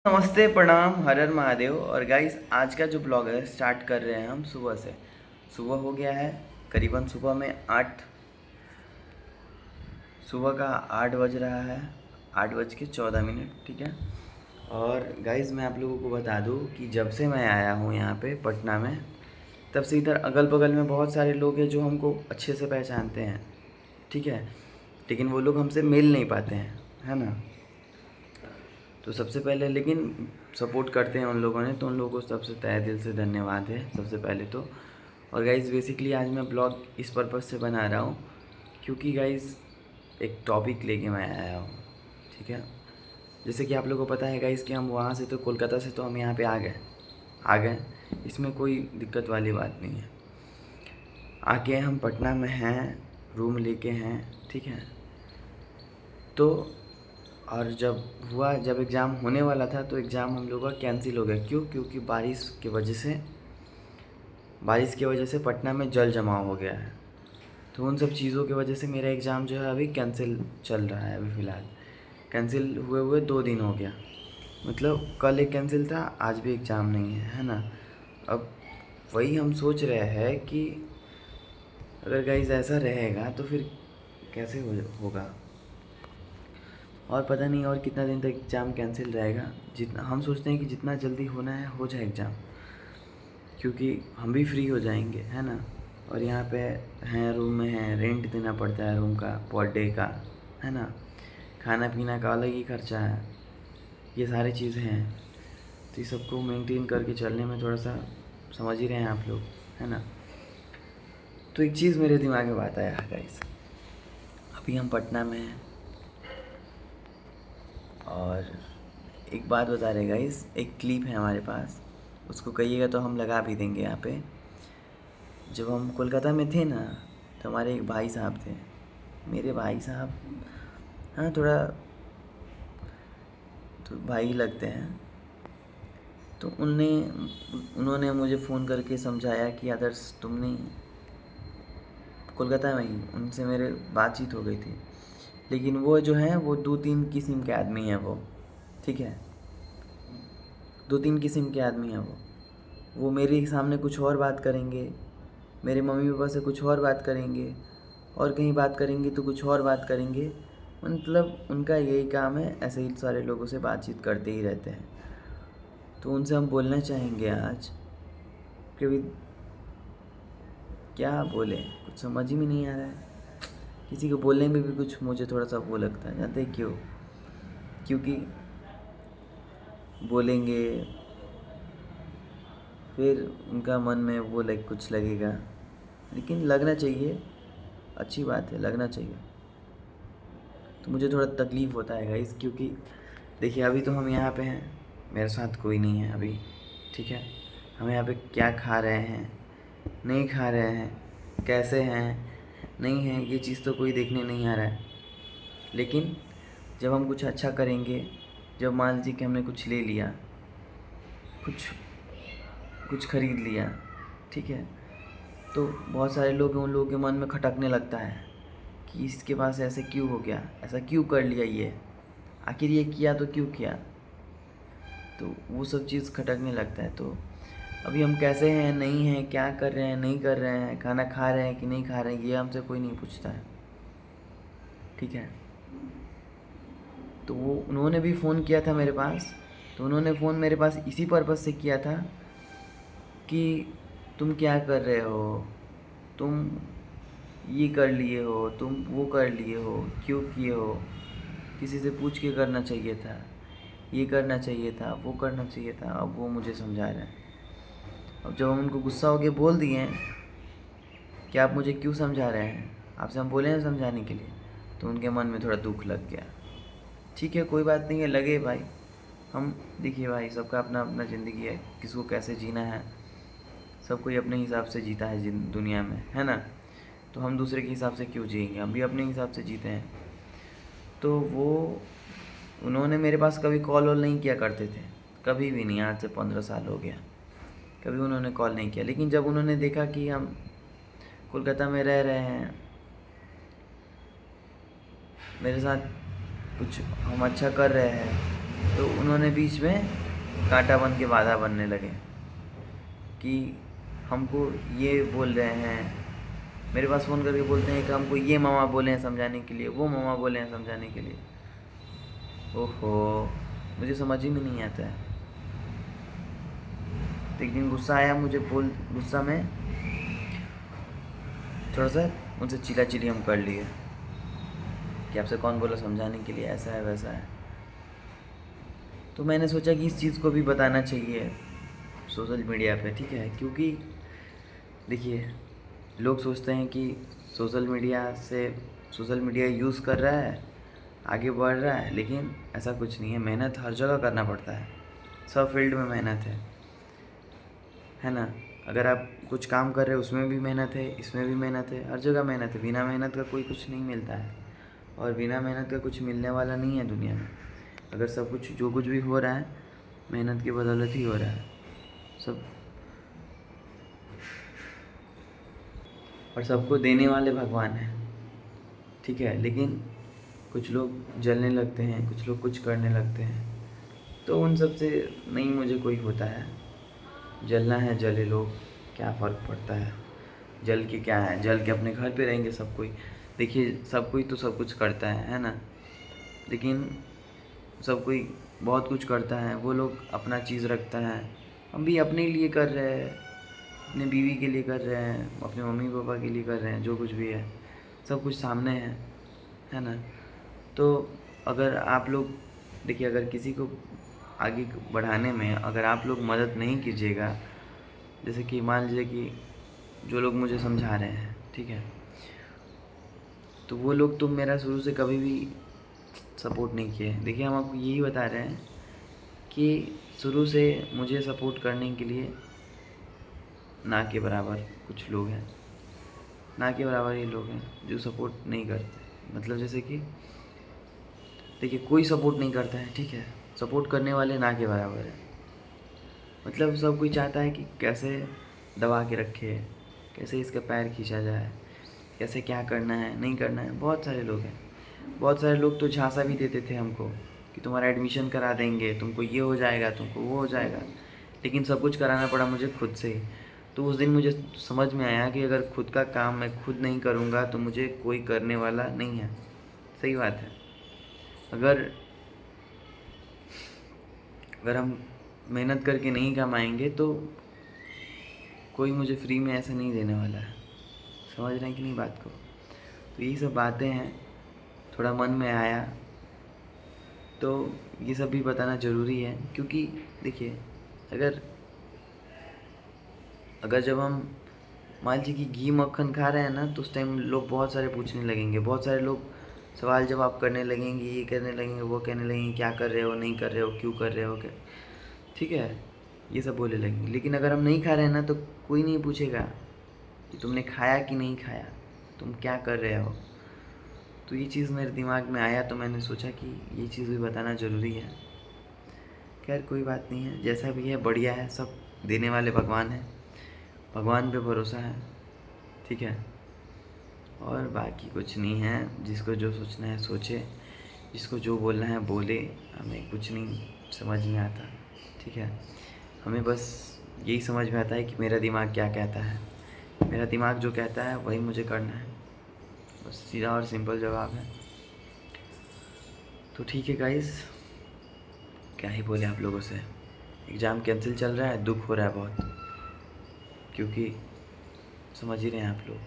नमस्ते, प्रणाम, हर हर महादेव। और गाइस, आज का जो ब्लॉग है स्टार्ट कर रहे हैं हम सुबह से। सुबह हो गया है, करीबन सुबह में 8, सुबह का 8 बज रहा है, 8:14। ठीक है। और गाइस, मैं आप लोगों को बता दूं कि जब से मैं आया हूं यहाँ पे पटना में, तब से इधर अगल बगल में बहुत सारे लोग हैं जो हमको अच्छे से पहचानते हैं। ठीक है। लेकिन वो लोग हमसे मिल नहीं पाते हैं, है ना। तो सबसे पहले लेकिन सपोर्ट करते हैं उन लोगों ने, तो उन लोगों को सबसे तहे दिल से धन्यवाद है सबसे पहले तो। और गाइज़, बेसिकली आज मैं ब्लॉग इस पर्पज़ से बना रहा हूँ क्योंकि गाइज़ एक टॉपिक लेके मैं आया हूँ। ठीक है। जैसे कि आप लोगों को पता है गाइज़ कि हम वहाँ से तो कोलकाता से तो हम यहाँ पे आ गए। इसमें कोई दिक्कत वाली बात नहीं है। आके हम पटना में हैं, रूम लेके हैं। ठीक है। तो और जब एग्ज़ाम होने वाला था तो एग्ज़ाम हम लोगों का कैंसिल हो गया। क्यों? क्योंकि बारिश की वजह से पटना में जल जमाव हो गया है। तो उन सब चीज़ों की वजह से मेरा एग्ज़ाम जो है अभी कैंसिल चल रहा है। अभी फ़िलहाल कैंसिल हुए 2 दिन हो गया। मतलब कल एक कैंसिल था, आज भी एग्ज़ाम नहीं है ना। अब वही हम सोच रहे हैं कि अगर गाइज़ ऐसा रहेगा तो फिर कैसे होगा। और पता नहीं और कितना दिन तक एग्ज़ाम कैंसिल रहेगा। जितना हम सोचते हैं कि जितना जल्दी होना है हो जाए एग्ज़ाम, क्योंकि हम भी फ्री हो जाएंगे, है ना। और यहाँ पे हैं, रूम में हैं, रेंट देना पड़ता है रूम का पर डे का, है ना। खाना पीना का अलग ही खर्चा है। ये सारी चीज़ें हैं, तो ये सबको मेंटेन करके चलने में थोड़ा सा समझ ही रहे हैं आप लोग, है ना। तो एक चीज़ मेरे दिमाग में बात आया गाइस, अभी हम पटना में हैं और एक बात बता रहे गाइस, एक क्लिप है हमारे पास, उसको कहिएगा तो हम लगा भी देंगे यहाँ पे। जब हम कोलकाता में थे ना, तो हमारे एक भाई साहब थे, मेरे भाई साहब, हाँ थोड़ा तो भाई लगते हैं। तो उन्होंने मुझे फ़ोन करके समझाया कि आदर्श तुमने कोलकाता में ही उनसे मेरे बातचीत हो गई थी, लेकिन वो जो है वो 2-3 किस्म के आदमी हैं वो। ठीक है। 2-3 किस्म के आदमी हैं वो मेरे सामने कुछ और बात करेंगे, मेरे मम्मी पापा से कुछ और बात करेंगे, और कहीं बात करेंगे तो कुछ और बात करेंगे। मतलब उनका यही काम है, ऐसे ही सारे लोगों से बातचीत करते ही रहते हैं। तो उनसे हम बोलना चाहेंगे आज कि क्या बोले, कुछ समझ ही में नहीं आ रहा है। किसी को बोलने में भी कुछ मुझे थोड़ा सा वो लगता है, जानते हैं क्यों? क्योंकि बोलेंगे फिर उनका मन में वो कुछ लगेगा, लेकिन लगना चाहिए, अच्छी बात है, लगना चाहिए। तो मुझे थोड़ा तकलीफ़ होता है गाइस, क्योंकि देखिए अभी तो हम यहाँ पे हैं, मेरे साथ कोई नहीं है अभी। ठीक है। हम यहाँ पे क्या खा रहे हैं, नहीं खा रहे हैं, कैसे हैं, नहीं हैं, ये चीज़ तो कोई देखने नहीं आ रहा है। लेकिन जब हम कुछ अच्छा करेंगे, जब मान लीजिए कि हमने कुछ ले लिया, कुछ कुछ खरीद लिया, ठीक है, तो बहुत सारे लोग हैं, उन लोगों के मन में खटकने लगता है कि इसके पास ऐसे क्यों हो गया, ऐसा क्यों कर लिया, ये आखिर ये किया तो क्यों किया। तो वो सब चीज़ खटकने लगता है। तो अभी हम कैसे हैं, नहीं हैं, क्या कर रहे हैं, नहीं कर रहे हैं, खाना खा रहे हैं कि नहीं खा रहे हैं, ये हमसे कोई नहीं पूछता है। ठीक है। तो वो उन्होंने भी फ़ोन किया था मेरे पास, तो उन्होंने फ़ोन मेरे पास इसी पर्पज़ से किया था कि तुम क्या कर रहे हो, तुम ये कर लिए हो, तुम वो कर लिए हो, क्यों किए हो, किसी से पूछ के करना चाहिए था, ये करना चाहिए था, वो करना चाहिए था। अब वो मुझे समझा रहे हैं। अब जब हम उनको गुस्सा हो के बोल दिए हैं कि आप मुझे क्यों समझा रहे हैं, आपसे हम बोले हैं समझाने के लिए, तो उनके मन में थोड़ा दुख लग गया। ठीक है, कोई बात नहीं है, लगे भाई। हम देखिए भाई, सबका अपना अपना ज़िंदगी है, किसको कैसे जीना है, सब कोई अपने हिसाब से जीता है दुनिया में, है ना। तो हम दूसरे के हिसाब से क्यों जिएंगे, हम भी अपने हिसाब से जीते हैं। तो वो उन्होंने मेरे पास कभी कॉल वॉल नहीं किया करते थे, कभी भी नहीं, आज से 15 साल हो गया, कभी उन्होंने कॉल नहीं किया। लेकिन जब उन्होंने देखा कि हम कोलकाता में रह रहे हैं, मेरे साथ कुछ हम अच्छा कर रहे हैं, तो उन्होंने बीच में कांटा बन के बाधा बनने लगे कि हमको ये बोल रहे हैं, मेरे पास फ़ोन करके बोलते हैं कि हमको ये मामा बोले हैं समझाने के लिए, वो मामा बोले हैं समझाने के लिए। ओहो, मुझे समझ ही में नहीं आता है। तो एक दिन गुस्सा आया मुझे, गुस्सा में थोड़ा सा उनसे चिल्ला-चिल्ली हम कर लिए कि आपसे कौन बोला समझाने के लिए, ऐसा है वैसा है। तो मैंने सोचा कि इस चीज़ को भी बताना चाहिए सोशल मीडिया पे, ठीक है, क्योंकि देखिए लोग सोचते हैं कि सोशल मीडिया यूज़ कर रहा है, आगे बढ़ रहा है, लेकिन ऐसा कुछ नहीं है। मेहनत हर जगह करना पड़ता है, सब फील्ड में मेहनत है ना। अगर आप कुछ काम कर रहे हो उसमें भी मेहनत है, इसमें भी मेहनत है, हर जगह मेहनत है। बिना मेहनत का कोई कुछ नहीं मिलता है, और बिना मेहनत का कुछ मिलने वाला नहीं है दुनिया में। अगर सब कुछ जो कुछ भी हो रहा है मेहनत की बदौलत ही हो रहा है सब, और सबको देने वाले भगवान हैं, ठीक है। लेकिन कुछ लोग जलने लगते हैं, कुछ लोग कुछ करने लगते हैं, तो उन सब से नहीं मुझे कोई होता है। जलना है जले लोग, क्या फ़र्क पड़ता है, जल के क्या है, जल के अपने घर पे रहेंगे सब कोई। देखिए सब कोई तो सब कुछ करता है ना, लेकिन सब कोई बहुत कुछ करता है, वो लोग अपना चीज़ रखता है। हम भी अपने लिए कर रहे हैं, अपने बीवी के लिए कर रहे हैं, अपने मम्मी पापा के लिए कर रहे हैं, जो कुछ भी है सब कुछ सामने है ना। तो अगर आप लोग देखिए, अगर किसी को आगे बढ़ाने में अगर आप लोग मदद नहीं कीजिएगा, जैसे कि मान लीजिए कि जो लोग मुझे समझा रहे हैं, ठीक है, तो वो लोग तो मेरा शुरू से कभी भी सपोर्ट नहीं किए। देखिए हम आपको यही बता रहे हैं कि शुरू से मुझे सपोर्ट करने के लिए ना के बराबर कुछ लोग हैं, ना के बराबर ही लोग हैं जो सपोर्ट नहीं करते। मतलब जैसे कि देखिए कोई सपोर्ट नहीं करता है, ठीक है, सपोर्ट करने वाले ना के बराबर है। मतलब सब कोई चाहता है कि कैसे दबा के रखे, कैसे इसका पैर खींचा जाए, कैसे क्या करना है नहीं करना है। बहुत सारे लोग हैं, बहुत सारे लोग तो झांसा भी देते थे हमको कि तुम्हारा एडमिशन करा देंगे, तुमको ये हो जाएगा, तुमको वो हो जाएगा, लेकिन सब कुछ कराना पड़ा मुझे खुद से ही। तो उस दिन मुझे समझ में आया कि अगर खुद का काम मैं खुद नहीं करूँगा तो मुझे कोई करने वाला नहीं है। सही बात है। अगर अगर हम मेहनत करके नहीं कमाएंगे तो कोई मुझे फ्री में ऐसा नहीं देने वाला है। समझ रहे हैं कि नहीं बात को। तो यही सब बातें हैं, थोड़ा मन में आया तो ये सब भी बताना ज़रूरी है। क्योंकि देखिए अगर अगर जब हम मान लीजिए कि घी मक्खन खा रहे हैं ना, तो उस टाइम लोग बहुत सारे पूछने लगेंगे, बहुत सारे लोग सवाल जवाब करने लगेंगे, ये करने लगेंगे, वो कहने लगेंगे, क्या कर रहे हो, नहीं कर रहे हो, क्यों कर रहे हो, क्या, ठीक है, ये सब बोलने लगेंगे। लेकिन अगर हम नहीं खा रहे हैं ना, तो कोई नहीं पूछेगा कि तुमने खाया कि नहीं खाया, तुम क्या कर रहे हो। तो ये चीज़ मेरे दिमाग में आया, तो मैंने सोचा कि ये चीज़ भी बताना ज़रूरी है। खैर कोई बात नहीं है, जैसा भी है बढ़िया है, सब देने वाले भगवान हैं, भगवान पे भरोसा है, ठीक है। और बाकी कुछ नहीं है, जिसको जो सोचना है सोचे, जिसको जो बोलना है बोले, हमें कुछ नहीं समझ में आता, ठीक है। हमें बस यही समझ में आता है कि मेरा दिमाग क्या कहता है, मेरा दिमाग जो कहता है वही मुझे करना है, बस सीधा और सिंपल जवाब है। तो ठीक है गाइस, क्या ही बोले आप लोगों से। एग्ज़ाम कैंसिल चल रहा है, दुख हो रहा है बहुत, क्योंकि समझ ही रहे हैं आप लोग।